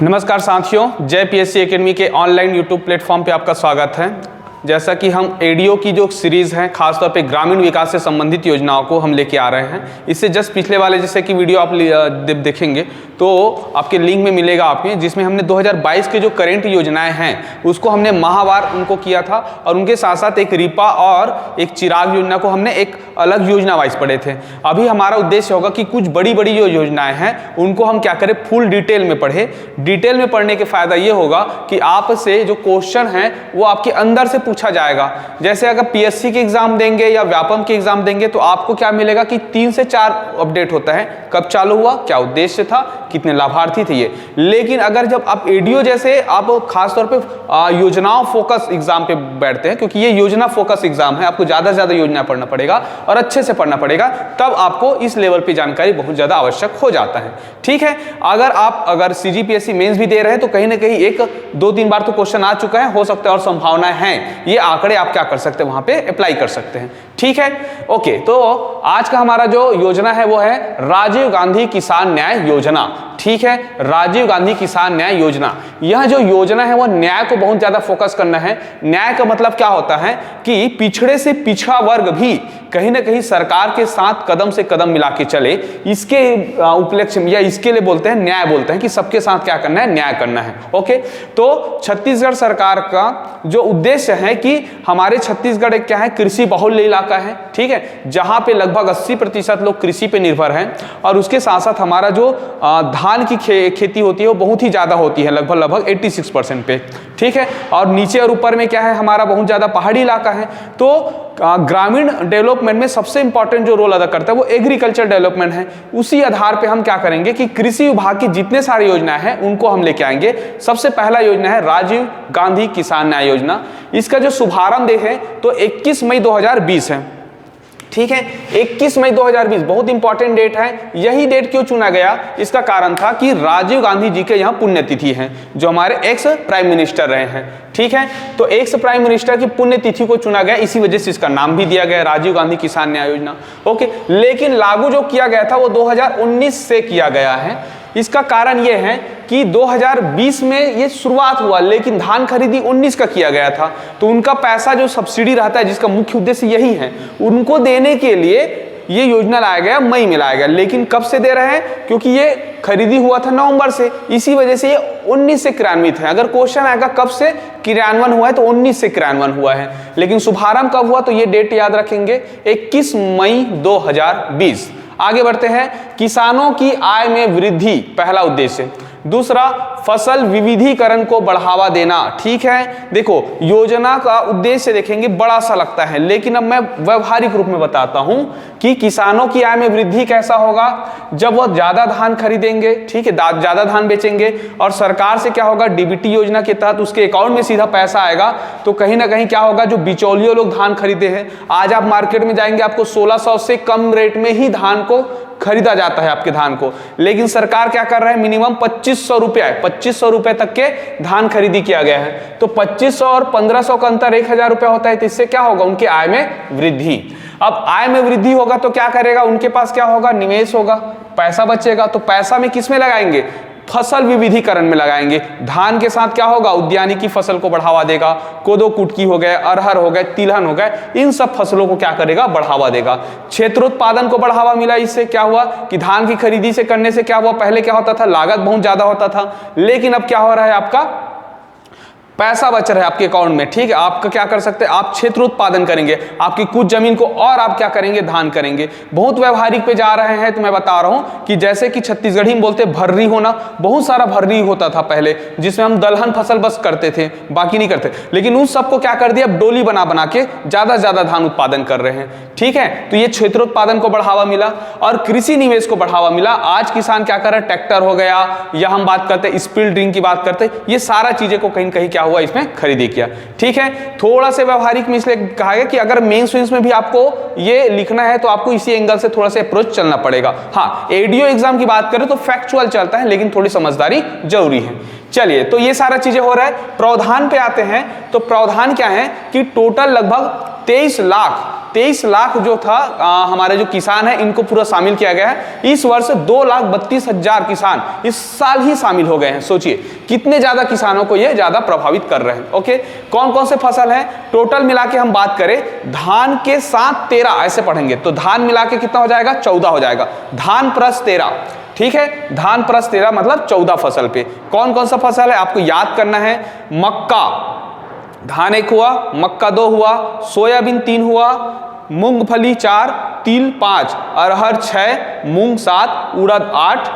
नमस्कार साथियों, जय पीएससी एकेडमी के ऑनलाइन यूट्यूब प्लेटफॉर्म पे आपका स्वागत है। जैसा कि हम एडीओ की जो सीरीज़ है खासतौर पे ग्रामीण विकास से संबंधित योजनाओं को हम लेके आ रहे हैं। इससे जस्ट पिछले वाले जैसे कि वीडियो आप देखेंगे तो आपके लिंक में मिलेगा आपके, जिसमें हमने 2022 के जो करेंट योजनाएं हैं उसको हमने माहवार उनको किया था और उनके साथ साथ एक रिपा और एक चिराग योजना को हमने एक अलग योजना वाइज पढ़े थे। अभी हमारा उद्देश्य होगा कि कुछ बड़ी बड़ी जो योजनाएं हैं उनको हम क्या करें, फुल डिटेल में पढ़े। डिटेल में पढ़ने के फायदा ये होगा कि आपसे जो क्वेश्चन है वो आपके अंदर से पूछा जाएगा। जैसे अगर पीएससी के एग्जाम देंगे या व्यापम के एग्जाम देंगे तो आपको क्या मिलेगा कि 3 से 4 अपडेट होता है, कब चालू हुआ, क्या उद्देश्य था, कितने लाभार्थी थे ये। लेकिन अगर जब आप एडीओ जैसे आप खासतौर पे योजनाओं फोकस एग्जाम पे बैठते हैं, क्योंकि ये योजना फोकस एग्जाम है, आपको ज्यादा से ज्यादा योजना पढ़ना पड़ेगा और अच्छे से पढ़ना पड़ेगा, तब आपको इस लेवल पे जानकारी बहुत ज्यादा आवश्यक हो जाता है। ठीक है, अगर सीजीपीएससी मेंस भी दे रहे हैं तो कहीं ना कहीं 1-2-3 बार तो क्वेश्चन आ चुका है, हो सकता है और संभावनाएं हैं, ये आंकड़े आप क्या कर सकते हैं, वहां पे अप्लाई कर सकते हैं। ठीक है, ओके। तो आज का हमारा जो योजना है वो है राजीव गांधी किसान न्याय योजना। ठीक है, राजीव गांधी किसान न्याय योजना। यह जो योजना है वो न्याय को बहुत ज्यादा फोकस करना है। न्याय का मतलब क्या होता है कि पिछड़े से पिछड़ा वर्ग भी कहीं ना कहीं सरकार के साथ कदम से कदम मिला के चले, इसके उपलक्ष्य या इसके लिए बोलते हैं न्याय, बोलते हैं कि सबके साथ क्या करना है, न्याय करना है। ओके, तो छत्तीसगढ़ सरकार का जो उद्देश्य है कि हमारे छत्तीसगढ़ एक क्या है, कृषि बहुल इलाका है। ठीक है, जहां पे लगभग 80% लोग कृषि पे निर्भर हैं और उसके साथ साथ हमारा जो धान की खेती होती है वो बहुत ही ज्यादा होती है, लगभग 86% पे। ठीक है, और नीचे और ऊपर में क्या है, हमारा बहुत ज्यादा पहाड़ी इलाका है। तो ग्रामीण डेवलपमेंट में सबसे इंपॉर्टेंट जो रोल अदा करता है वो एग्रीकल्चर डेवलपमेंट है। उसी आधार पे हम क्या करेंगे कि कृषि विभाग की जितने सारी योजनाएं हैं उनको हम लेके आएंगे। सबसे पहला योजना है राजीव गांधी किसान न्याय योजना। इसका जो शुभारंभ देखें तो 21 मई 2020 है। ठीक है, 21 मई 2020 बहुत इंपॉर्टेंट डेट है। यही डेट क्यों चुना गया, इसका कारण था कि राजीव गांधी जी के यहाँ पुण्यतिथि है, जो हमारे एक्स प्राइम मिनिस्टर रहे हैं। ठीक है, तो एक्स प्राइम मिनिस्टर की पुण्यतिथि को चुना गया, इसी वजह से इसका नाम भी दिया गया राजीव गांधी किसान न्याय योजना। ओके, लेकिन लागू जो किया गया था वो 2019 से किया गया है। इसका कारण यह है कि 2020 में ये शुरुआत हुआ, लेकिन धान खरीदी 19 का किया गया था। तो उनका पैसा जो सब्सिडी रहता है, जिसका मुख्य उद्देश्य यही है, उनको देने के लिए ये योजना लाया गया, मई में लाया गया। लेकिन कब से दे रहे हैं, क्योंकि ये खरीदी हुआ था नवंबर से, इसी वजह से ये 19 से क्रियान्वित है। अगर क्वेश्चन आएगा कब से क्रियान्वयन हुआ है तो 19 से क्रियान्वयन हुआ है। लेकिन शुभारंभ कब हुआ तो ये डेट याद रखेंगे, 21 मई 2020। आगे बढ़ते हैं, किसानों की आय में वृद्धि पहला उद्देश्य। दूसरा, फसल विविधीकरण को बढ़ावा देना। ठीक है, देखो योजना का उद्देश्य देखेंगे बड़ा सा लगता है, लेकिन अब मैं व्यवहारिक रूप में बताता हूं कि किसानों की आय में वृद्धि कैसा होगा, जब वह ज्यादा धान खरीदेंगे। ठीक है, ज्यादा धान बेचेंगे और सरकार से क्या होगा, डीबीटी योजना के तहत उसके अकाउंट में सीधा पैसा आएगा। तो कहीं ना कहीं क्या होगा, जो बिचौलियों लोग धान खरीदे हैं, आज आप मार्केट में जाएंगे आपको 1600 से कम रेट में ही धान को खरीदा जाता है आपके धान को। लेकिन सरकार क्या कर रहा है, मिनिमम 2500 रुपए तक के धान खरीदी किया गया है। तो 2500 और 1500 का अंतर 1000 रुपया होता है। तो इससे क्या होगा, उनके आय में वृद्धि। अब आय में वृद्धि होगा तो क्या करेगा, उनके पास क्या होगा, निवेश होगा, पैसा बचेगा। तो पैसा में किस में लगाएंगे, फसल विविधीकरण में लगाएंगे। धान के साथ क्या होगा, उद्यानिकी फसल को बढ़ावा देगा, कोदो कुटकी हो गए, अरहर हो गए, तिलहन हो गए, इन सब फसलों को क्या करेगा, बढ़ावा देगा। क्षेत्रोत्पादन को बढ़ावा मिला। इससे क्या हुआ कि धान की खरीदी से करने से क्या हुआ, पहले क्या होता था, लागत बहुत ज्यादा होता था, लेकिन अब क्या हो रहा है, आपका पैसा बच रहा है आपके अकाउंट में। ठीक है, आपका क्या कर सकते हैं, आप क्षेत्र उत्पादन करेंगे, आपकी कुछ जमीन को और आप क्या करेंगे, धान करेंगे। बहुत व्यवहारिक पे जा रहे हैं। तो मैं बता रहा हूं कि जैसे कि छत्तीसगढ़ी में बोलते भर्री होना, बहुत सारा भर्री होता था पहले, जिसमें हम दलहन फसल बस करते थे, बाकी नहीं करते। लेकिन उन सबको क्या कर दिया, अब डोली बना बना के ज्यादा से ज्यादा धान उत्पादन कर रहे हैं। ठीक है, तो ये क्षेत्र उत्पादन को बढ़ावा मिला और कृषि निवेश को बढ़ावा मिला। आज किसान क्या कर रहे हैं, ट्रैक्टर हो गया, या हम बात करते हैं स्पिल ड्रिंक की बात करते हैं, ये सारा चीजें को कहीं कहीं क्या हुआ, इसमें खरीदी किया। ठीक है, थोड़ा से व्यवहारिक में इसलिए कहा गया कि अगर मेंस में भी आपको ये लिखना है तो आपको इसी एंगल से थोड़ा सा अप्रोच चलना पड़ेगा। हाँ, एडीओ एग्जाम की बात करें तो फैक्चुअल चलता है, लेकिन थोड़ी समझदारी जरूरी है। चलिए, तो ये सारा चीजें हो रहा है। प्रावधान पे आते हैं। तो प्रावधान क्या है कि टोटल लगभग 23 लाख 23 लाख जो था हमारे जो किसान है इनको पूरा शामिल किया गया है। इस वर्ष 2,32,000 किसान इस साल ही शामिल हो गए हैं। सोचिए कितने ज्यादा किसानों को ये ज्यादा प्रभावित कर रहे हैं। ओके, कौन कौन से फसल है टोटल मिला के हम बात करें, धान के साथ 13 ऐसे पढ़ेंगे तो धान मिला के कितना हो जाएगा, 14 हो जाएगा। धान प्लस 13, ठीक है, धान प्लस 13 मतलब 14 फसल पे। कौन कौन सा फसल है आपको याद करना है, मक्का, धान 1 हुआ, मक्का 2 हुआ, सोयाबीन 3 हुआ, मूंगफली 4, तिल 5, अरहर 6, मूंग 7, उड़द 8,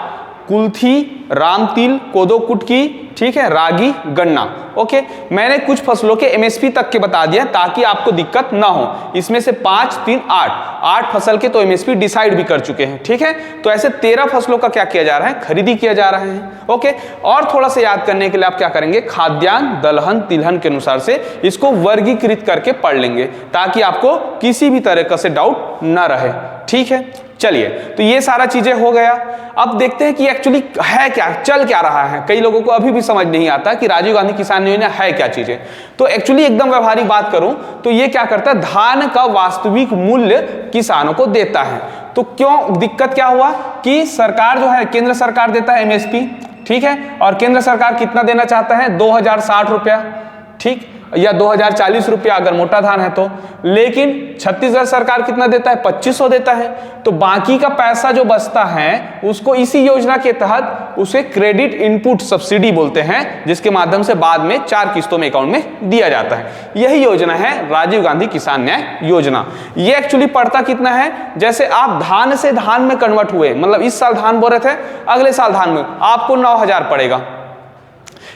कुल्थी, राम तिल, कोदो कुटकी, ठीक है, रागी, गन्ना। ओके, मैंने कुछ फसलों के एमएसपी तक के बता दिया ताकि आपको दिक्कत ना हो। इसमें से 5, 3, 8 फसल के तो एमएसपी डिसाइड भी कर चुके हैं, ठीक है। तो ऐसे 13 फसलों का क्या किया जा रहा है, खरीदी किया जा रहा है। ओके, और थोड़ा सा याद करने के लिए आप क्या करेंगे, खाद्यान्न, दलहन, तिलहन के अनुसार से इसको वर्गीकृत करके पढ़ लेंगे ताकि आपको किसी भी तरह से डाउट ना रहे, ठीक है। चलिए, तो ये सारा चीजें हो गया। अब देखते हैं कि एक्चुअली है क्या, चल क्या रहा है। कई लोगों को अभी भी समझ नहीं आता कि राजीव गांधी किसान योजना है क्या चीजें। तो एक्चुअली एकदम व्यवहारिक बात करूं तो ये क्या करता है, धान का वास्तविक मूल्य किसानों को देता है। तो क्यों दिक्कत क्या हुआ कि सरकार जो है, केंद्र सरकार देता है एमएसपी, ठीक है, और केंद्र सरकार कितना देना चाहता है, 2060 रुपया, ठीक, या 2040 रुपया अगर मोटा धान है तो। लेकिन छत्तीसगढ़ सरकार कितना देता है, 2500 देता है। तो बाकी का पैसा जो बचता है उसको इसी योजना के तहत उसे क्रेडिट इनपुट सब्सिडी बोलते हैं, जिसके माध्यम से बाद में 4 किस्तों में अकाउंट में दिया जाता है। यही योजना है राजीव गांधी किसान न्याय योजना। ये एक्चुअली पड़ता कितना है, जैसे आप धान से धान में कन्वर्ट हुए, मतलब इस साल धान बो रहे थे, अगले साल धान में आपको 9,000 पड़ेगा।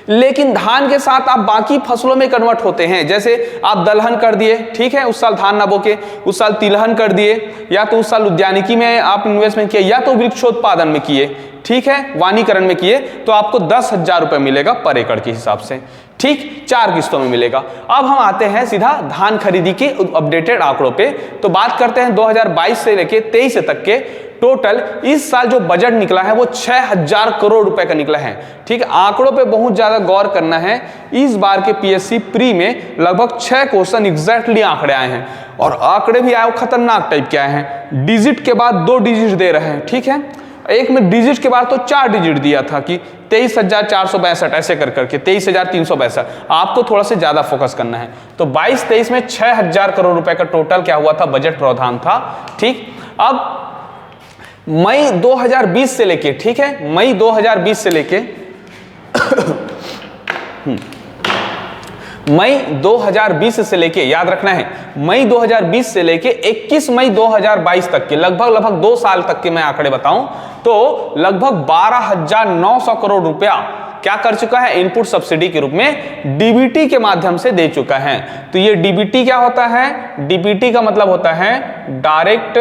लेकिन धान के साथ आप बाकी फसलों में कन्वर्ट होते हैं, जैसे आप दलहन कर दिए, ठीक है, उस साल धान ना बोके, उस साल तिलहन कर दिए, या तो उस साल उद्यानिकी में आप इन्वेस्टमेंट किए, या तो वृक्षोत्पादन में किए, ठीक है, वानिकरण में किए, तो आपको 10,000 रुपए मिलेगा पर एकड़ के हिसाब से, ठीक, 4 किस्तों में मिलेगा। अब हम आते हैं सीधा धान खरीदी के अपडेटेड आंकड़ों पे। तो बात करते हैं 2022 से लेके 23 तक के टोटल इस साल जो बजट निकला है वो 6,000 करोड़ रुपए का निकला है, ठीक है। आंकड़ों पे बहुत ज्यादा गौर करना है। इस बार के पीएससी प्री में लगभग 6 क्वेश्चन एग्जैक्टली आंकड़े आए हैं, और आंकड़े भी आए खतरनाक टाइप के आए हैं। डिजिट के बाद 2 डिजिट दे रहे हैं, ठीक है, एक में डिजिट के बाद तो 4 डिजिट दिया था कि 23,462 ऐसे कर करके 23,362। आपको थोड़ा से ज्यादा फोकस करना है। तो 22-23 में 6,000 करोड़ रुपए का टोटल क्या हुआ था, बजट प्रावधान था, ठीक। अब मई 2020 से लेके, ठीक है, मई 2020 से लेके मई 2020 से लेके, याद रखना है, मई 2020 से लेके 21 मई 2022 तक के लगभग 2 साल तक के मैं आंकड़े बताऊं तो लगभग 12,900 करोड़ रुपया क्या कर चुका है, इनपुट सब्सिडी के रूप में डीबीटी के माध्यम से दे चुका है। तो ये डीबीटी क्या होता है, डीबीटी का मतलब होता है डायरेक्ट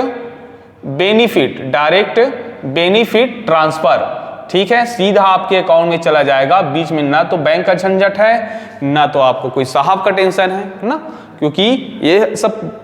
बेनिफिट ट्रांसफर, ठीक है, सीधा आपके अकाउंट में चला जाएगा। बीच में ना तो बैंक का झंझट है, ना तो आपको कोई साहब का टेंशन है ना, क्योंकि ये सब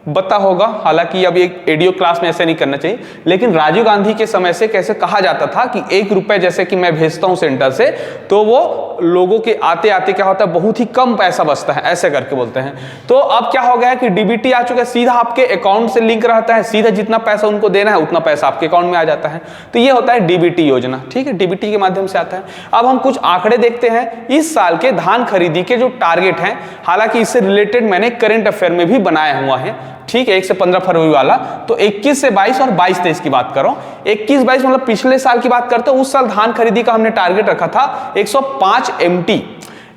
बता होगा। हालांकि अब एक एडियो क्लास में ऐसे नहीं करना चाहिए, लेकिन राजीव गांधी के समय से कैसे कहा जाता था कि 1 रुपए जैसे कि मैं भेजता हूं सेंटर से, तो वो लोगों के आते आते क्या होता है, बहुत ही कम पैसा बचता है, ऐसे करके बोलते हैं। तो अब क्या हो गया है कि डीबीटी आ चुका है, सीधा आपके अकाउंट से लिंक रहता है, सीधा जितना पैसा उनको देना है उतना पैसा आपके अकाउंट में आ जाता है। तो ये होता है डीबीटी योजना, ठीक है, डीबीटी के माध्यम से आता है। अब हम कुछ आंकड़े देखते हैं इस साल के धान खरीदी के जो टारगेट हैं। हालांकि इससे रिलेटेड मैंने करंट अफेयर में भी बनाया हुआ है, ठीक है, 1 से 15 फरवरी वाला। तो 21 से 22 और 22-23 की बात करो। 21-22 मतलब पिछले साल की बात करते हैं। उस साल धान खरीदी का हमने टारगेट रखा था 105 MT।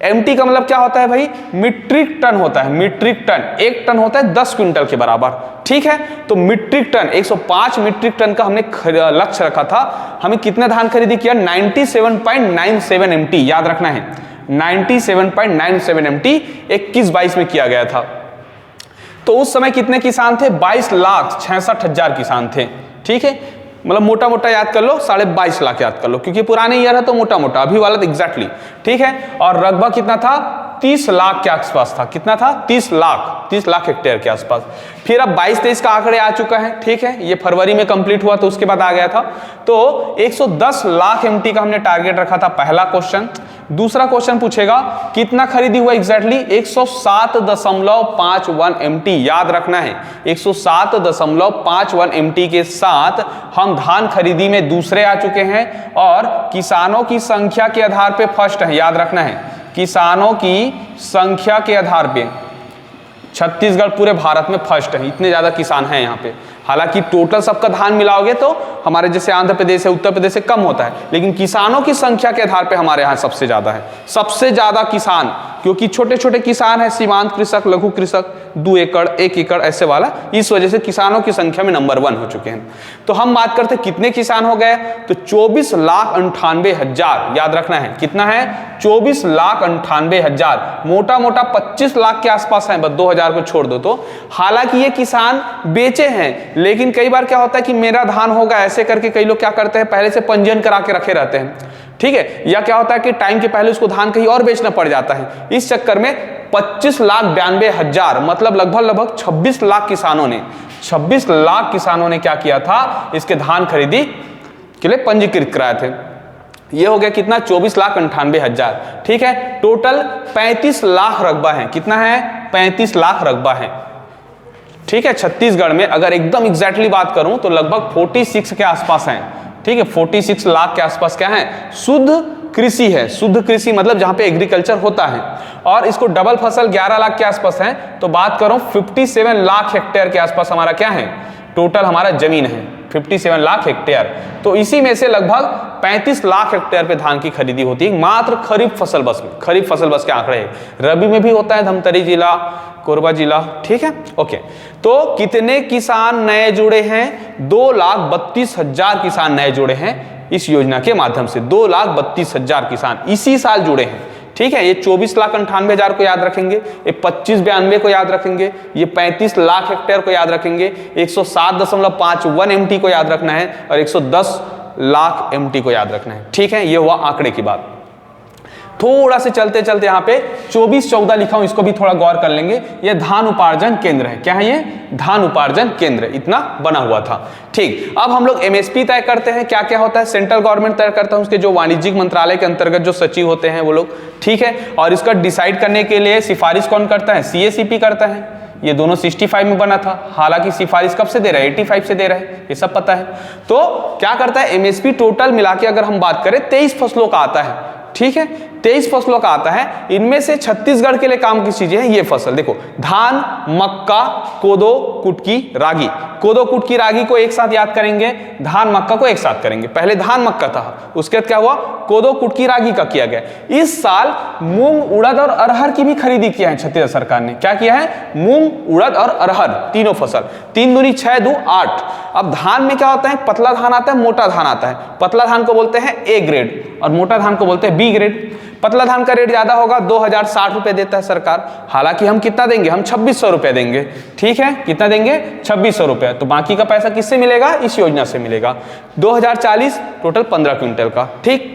MT का मतलब क्या होता है भाई, मीट्रिक टन होता है, मीट्रिक टन। 1 टन होता है 10 क्विंटल के बराबर, ठीक है। तो मीट्रिक टन 105 मीट्रिक टन का हमने लक्ष्य रखा था। हमें कितने धान खरीदी किया, 97.97 MT, याद रखना है 97.97 MT 21-22 में किया गया था। तो उस समय कितने किसान थे, 22,66,000 किसान थे, ठीक है। मतलब मोटा मोटा याद कर लो, 22.5 लाख याद कर लो, क्योंकि पुराने ईयर है तो मोटा मोटा, अभी वाला तो एग्जैक्टली, ठीक है। और रकबा कितना था, 30 लाख के आसपास था। कितना था? 30 लाख हेक्टेयर के आसपास। फिर अब 22-23 का आंकड़े आ चुका है, ठीक है, ये फरवरी में कंप्लीट हुआ तो उसके बाद आ गया था। तो 110 लाख एमटी का हमने टारगेट रखा था, पहला क्वेश्चन। दूसरा क्वेश्चन पूछेगा कितना खरीदी हुआ एग्जैक्टली? 107.51 एमटी, याद रखना है 107.51 एमटी के साथ हम धान खरीदी में दूसरे आ चुके हैं और किसानों की संख्या के आधार पे फर्स्ट है, याद रखना है किसानों की संख्या के आधार पे छत्तीसगढ़ पूरे भारत में फर्स्ट है, इतने ज्यादा किसान हैं यहाँ पे। हालांकि टोटल सबका धान मिलाओगे तो हमारे जैसे आंध्र प्रदेश है, उत्तर प्रदेश से कम होता है, लेकिन किसानों की संख्या के आधार पे हमारे यहाँ सबसे ज्यादा है, सबसे ज्यादा किसान, क्योंकि छोटे छोटे किसान है, सीमांत कृषक, लघु कृषक, 2 एकड़ 1 एकड़ ऐसे वाला, इस वजह से किसानों की संख्या में नंबर 1 हो चुके हैं। तो हम बात करते कितने किसान हो गए, तो 24,98,000, याद रखना है कितना है? 24,98,000, मोटा मोटा 25 लाख के आसपास है, बस 2,000 को छोड़ दो तो। हालांकि ये किसान बेचे हैं, लेकिन कई बार क्या होता है कि मेरा धान होगा ऐसे करके कई लोग क्या करते हैं, पहले से पंजीयन करा के रखे रहते हैं, ठीक है, या क्या होता है कि टाइम के पहले उसको धान कहीं और बेचना पड़ जाता है। इस चक्कर में 25,92,000 मतलब लगभग 26 लाख किसानों ने क्या किया था, इसके धान खरीदी के लिए पंजीकृत कराए थे। ये हो गया कितना? 24,98,000, ठीक है। टोटल 35 लाख रकबा है, कितना है? 35 लाख रकबा है, ठीक है। छत्तीसगढ़ में अगर एकदम एग्जैक्टली बात करूं तो लगभग 46 के आसपास है, ठीक है, 46 लाख के आसपास क्या है? शुद्ध कृषि है। शुद्ध कृषि मतलब जहां पे एग्रीकल्चर होता है, और इसको डबल फसल 11 लाख के आसपास है। तो बात करूं 57 लाख हेक्टेयर के आसपास हमारा क्या है? टोटल हमारा जमीन है 57 लाख हेक्टेयर। तो इसी में से लगभग 35 लाख हेक्टेयर पे धान की खरीदी होती है मात्र खरीफ फसल बस में। खरीफ फसल बस के आंकड़े हैं, रबी में भी होता है, धमतरी जिला, कोरबा जिला, ठीक है, ओके। तो कितने किसान नए जुड़े हैं? 2,32,000 किसान नए जुड़े हैं इस योजना के माध्यम से। 2,32,000 किसान इसी साल जुड़े हैं, ठीक है। ये 24,98,000 को याद रखेंगे, ये 25,92 को याद रखेंगे, ये 35 लाख हेक्टेयर को याद रखेंगे, 107.51 एमटी को याद रखना है और 110 लाख एमटी को याद रखना है, ठीक है। ये हुआ आंकड़े की बात। थोड़ा से चलते चलते यहाँ पे 24-14 लिखा हूं, इसको भी थोड़ा गौर कर लेंगे। ये धान उपार्जन केंद्र है। क्या है ये? धान उपार्जन केंद्र, इतना बना हुआ था, ठीक। अब हम लोग एमएसपी तय करते हैं। क्या क्या होता है? सेंट्रल गवर्नमेंट तय करता है, उसके जो वाणिज्यिक मंत्रालय के अंतर्गत जो सचिव होते हैं वो लोग, ठीक है। और इसका डिसाइड करने के लिए सिफारिश कौन करता है? सीएसीपी करता है। ये दोनों 65 में बना था, हालांकि सिफारिश कब से दे रहा है? 85 से दे रहा है, ये सब पता है। तो क्या करता है एमएसपी? टोटल मिला के अगर हम बात करें 23 फसलों का आता है, ठीक है, 23 फसलों का आता है। इनमें से छत्तीसगढ़ के लिए काम की चीजें हैं ये फसल। देखो, धान, मक्का, कोदो, कुटकी, रागी। कोदो, कुटकी, रागी को एक साथ याद करेंगे, धान, मक्का को एक साथ करेंगे। पहले धान, मक्का था, उसके बाद क्या हुआ? कोदो, कुटकी, रागी का किया गया। इस साल मूंग, उड़द और अरहर की भी खरीदी किया है छत्तीसगढ़ सरकार ने। क्या किया है? मूंग, उड़द और अरहर, तीनों फसल। 3 दूनी 6, 2 8। अब धान में क्या होता है? पतला धान आता है, मोटा धान आता है। पतला धान को बोलते हैं ए ग्रेड और मोटा धान को बोलते हैं बी ग्रेड। पतला धान का रेट ज्यादा होगा, 2,060 रुपए देता है सरकार। हालांकि हम कितना देंगे? हम 2,600 रुपए देंगे, ठीक है। कितना देंगे? 2,600 रुपए। तो बाकी का पैसा किससे मिलेगा? इस योजना से मिलेगा। 2,040 टोटल 15 क्विंटल का, ठीक।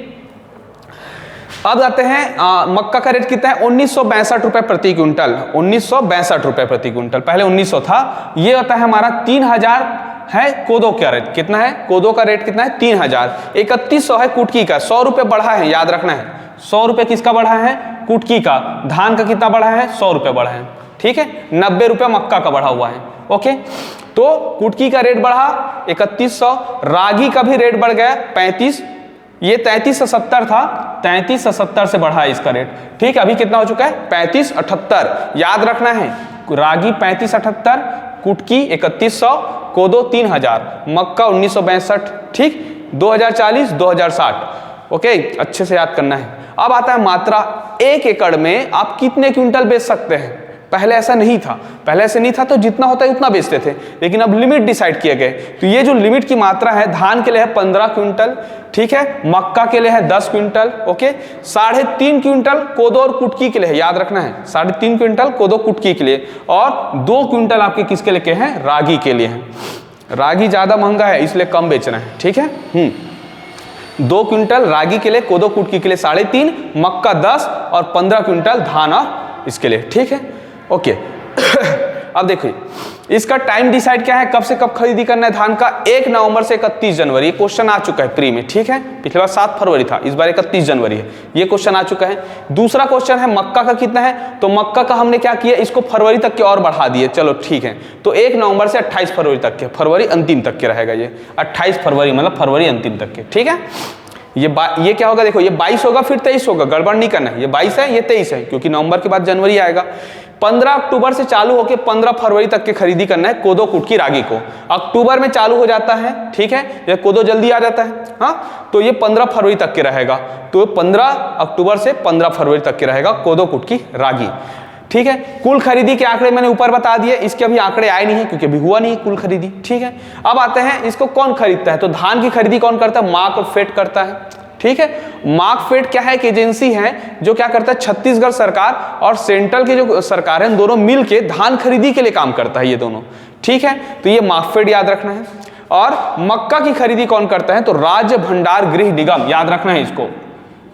अब आते हैं मक्का का रेट कितना है? 1,962 रुपए प्रति क्विंटल। 1,962 रुपए प्रति क्विंटल, पहले 1,900 था। ये होता है हमारा 3,000 है। कोदो का रेट कितना है? कोदो का रेट कितना है? 3,000। 3,100 है कुटकी का, 100 रुपए बढ़ा है, याद रखना है। 100 रुपए किसका बढ़ा है? कुटकी का। धान का कितना बढ़ा है? 100 रुपए बढ़ा है, ठीक है। 90 रुपए मक्का का बढ़ा हुआ है, ओके। तो कुटकी का रेट बढ़ा 3,100। रागी का भी रेट बढ़ गया 35। ये 33 से 70 था, 33 से 70 से बढ़ा है इसका रेट, ठीक है। अभी कितना हो चुका है? 35,78। याद रखना है, रागी 35,78, कुटकी 3,100, कोदो 3,000, मक्का 1,962, ठीक। 2,040, 2,060, ओके, अच्छे से याद करना है। अब आता है मात्रा। 1 एकड़ में आप कितने क्विंटल बेच सकते हैं? पहले ऐसा नहीं था, पहले ऐसे नहीं था, तो जितना होता है उतना बेचते थे, लेकिन अब लिमिट डिसाइड किए गए। तो ये जो लिमिट की मात्रा है, धान के लिए है 15 क्विंटल, ठीक है, मक्का के लिए है 10 क्विंटल, ओके, 3.5 क्विंटल कोदो और कुटकी के लिए है, याद रखना है 3.5 क्विंटल कोदो कुटकी के लिए, और 2 क्विंटल आपके किसके लिए हैं? रागी के लिए है। रागी ज्यादा महंगा है इसलिए कम बेचना है, ठीक है। 2 क्विंटल रागी के लिए, कोदो कुटकी के लिए 3.5, मक्का 10 और 15 क्विंटल धान और इसके लिए, ठीक है, ओके। अब देखिए इसका टाइम डिसाइड क्या है, कब से कब खरीदी करना है धान का, 1 नवंबर से 31 जनवरी। ये क्वेश्चन आ चुका है प्री में, ठीक है, पिछले बार 7 फरवरी था, इस बार 31 जनवरी है, ये क्वेश्चन आ चुका है। दूसरा क्वेश्चन है मक्का का कितना है, तो मक्का का हमने क्या किया, इसको फरवरी तक के और बढ़ा दिए, चलो ठीक है। तो 1 नवंबर से 28 फरवरी तक के, फरवरी अंतिम तक के रहेगा ये, 28 फरवरी मतलब फरवरी अंतिम तक के, ठीक है। ये क्या होगा, देखो ये 22 होगा फिर 23 होगा, गड़बड़ नहीं करना है, ये 22 है ये 23 है, क्योंकि नवंबर के बाद जनवरी आएगा। 15 अक्टूबर से चालू होकर 15 फरवरी तक के खरीदी करना है कोदो कुटकी रागी को। अक्टूबर में चालू हो जाता है, ठीक है, ये कोदो जल्दी आ जाता है, हाँ, तो ये 15 फरवरी तक के रहेगा। तो 15 अक्टूबर से 15 फरवरी तक के रहेगा कोदो कुटकी रागी, ठीक है। कुल खरीदी के आंकड़े मैंने ऊपर बता दिए, इसके अभी आंकड़े आए नहीं है क्योंकि अभी हुआ नहीं कुल खरीदी, ठीक है। अब आते हैं इसको कौन खरीदता है, तो धान की खरीदी कौन करता है, मार्कफेड करता है, ठीक है। मार्कफेड क्या है, एक एजेंसी है जो क्या करता है, छत्तीसगढ़ सरकार और सेंट्रल की जो सरकार है दोनों मिल के धान खरीदी के लिए काम करता है ये दोनों, ठीक है। तो ये मार्कफेड याद रखना है। और मक्का की खरीदी कौन करता है, तो राज्य भंडार गृह निगम, याद रखना है इसको,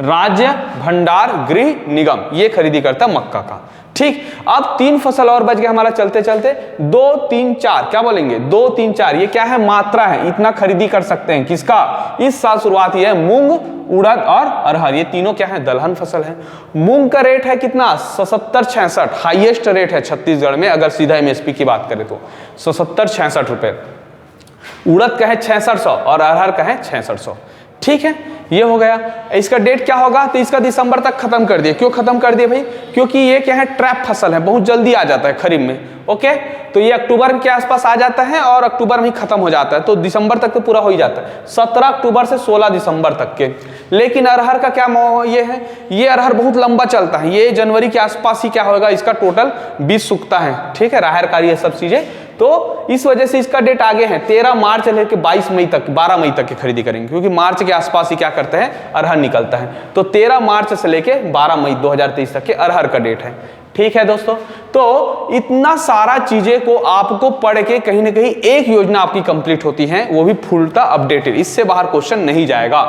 राज्य भंडार गृह निगम ये खरीदी करता है मक्का का, ठीक। अब 3 फसल और बच गए हमारा चलते चलते, 2 3 4, क्या बोलेंगे 2 3 4, ये क्या है, मात्रा है, इतना खरीदी कर सकते हैं, किसका, इस साल शुरुआत ही है मूंग, उड़द और अरहर, ये तीनों क्या है, दलहन फसल है। मूंग का रेट है कितना, 77-66, हाईएस्ट रेट है छत्तीसगढ़ में, अगर सीधा एमएसपी की बात करें तो 77-66 रुपए। उड़द का है 6600 और अरहर का है 6600, ठीक है, ये हो गया। इसका डेट क्या होगा, तो इसका दिसंबर तक खत्म कर दिए। क्यों खत्म कर दिए भाई, क्योंकि ये क्या है, ट्रैप फसल है, बहुत जल्दी आ जाता है खरीफ में, ओके। तो ये अक्टूबर के आसपास आ जाता है और अक्टूबर में ही खत्म हो जाता है, तो दिसंबर तक तो पूरा हो ही जाता है, 17 अक्टूबर से 16 दिसंबर तक के। लेकिन अरहर का क्या ये है, ये अरहर बहुत लंबा चलता है, ये जनवरी के आसपास ही क्या होगा, इसका टोटल बीज सूखता है, ठीक है, राहर कारी ये सब चीजें, तो इस वजह से इसका डेट आगे है, 13 मार्च से लेकर 22 मई तक, 12 मई तक की खरीदी करेंगे, क्योंकि मार्च के आसपास ही क्या करते हैं, अरहर निकलता है। तो 13 मार्च से लेकर 12 मई 2023 तक के अरहर का डेट है, ठीक है दोस्तों। तो इतना सारा चीजें को आपको पढ़ के कहीं ना कहीं एक योजना आपकी कंप्लीट होती है, वो भी फुलता अपडेटेड, इससे बाहर क्वेश्चन नहीं जाएगा,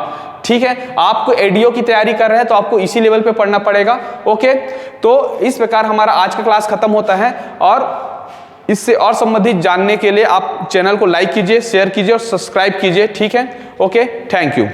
ठीक है। आपको एडीओ की तैयारी कर रहे हैं तो आपको इसी लेवल पे पढ़ना पड़ेगा, ओके। तो इस प्रकार हमारा आज का क्लास खत्म होता है, और इससे और संबंधित जानने के लिए आप चैनल को लाइक कीजिए, शेयर कीजिए और सब्सक्राइब कीजिए, ठीक है, ओके, थैंक यू।